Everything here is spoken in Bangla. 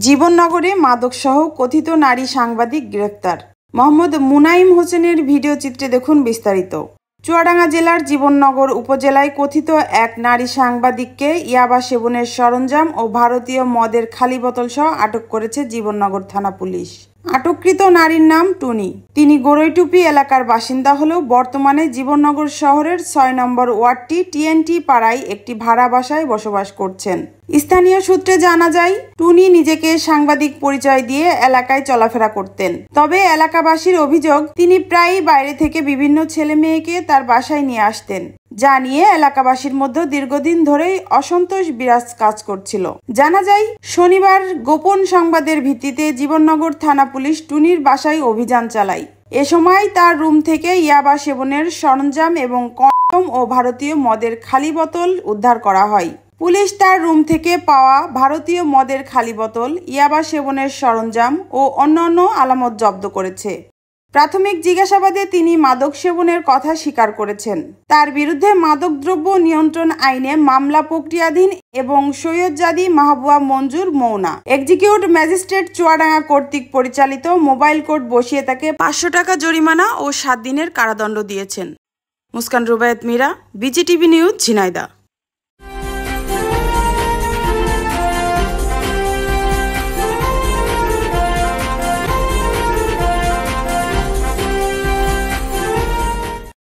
জীবননগরে মাদকসহ কথিত নারী সাংবাদিক গ্রেফতার। মোহাম্মদ মুনাইম হোসেনের ভিডিও চিত্রে দেখুন বিস্তারিত। চুয়াডাঙ্গা জেলার জীবননগর উপজেলায় কথিত এক নারী সাংবাদিককে ইয়াবা সেবনের সরঞ্জাম ও ভারতীয় মদের খালি বোতল সহ আটক করেছে জীবননগর থানা পুলিশ। আটককৃত নারীর নাম টুনি। তিনি গড়ইটুপি এলাকার বাসিন্দা হলেও বর্তমানে জীবননগর শহরের ৬ নম্বর ওয়ার্ডটি টিএনটি পাড়ায় একটি ভাড়া বাসায় বসবাস করছেন। স্থানীয় সূত্রে জানা যায়, টুনি নিজেকে সাংবাদিক পরিচয় দিয়ে এলাকায় চলাফেরা করতেন। তবে এলাকাবাসীর অভিযোগ, তিনি প্রায়ই বাইরে থেকে বিভিন্ন ছেলে মেয়েকে তার বাসায় নিয়ে আসতেন, যা নিয়ে এলাকাবাসীর মধ্যে দীর্ঘদিন ধরেই অসন্তোষ বিরাজ কাজ করছিল। জানা যায়, শনিবার গোপন সংবাদের ভিত্তিতে জীবননগর থানা পুলিশ টুনির বাসায় অভিযান চালায়। এ সময় তার রুম থেকে ইয়াবা সেবনের সরঞ্জাম এবং কন্ডম ও ভারতীয় মদের খালি বোতল উদ্ধার করা হয়। পুলিশ তার রুম থেকে পাওয়া ভারতীয় মদের খালি বোতল, ইয়াবা সেবনের সরঞ্জাম ও অন্যান্য আলামত জব্দ করেছে। প্রাথমিক জিজ্ঞাসাবাদে তিনি মাদক সেবনের কথা স্বীকার করেছেন। তার বিরুদ্ধে মাদকদ্রব্য নিয়ন্ত্রণ আইনে মামলা প্রক্রিয়াধীন এবং সৈয়দজাদি মাহবুবা মঞ্জুর মৌনা এক্সিকিউটিভ ম্যাজিস্ট্রেট চুয়াডাঙ্গা কর্তৃক পরিচালিত মোবাইল কোর্ট বসিয়ে তাকে ৫০০ টাকা জরিমানা ও ৭ দিনের কারাদণ্ড দিয়েছেন। Muskan Rubayet Mira, BGTV news, Jhenaidah.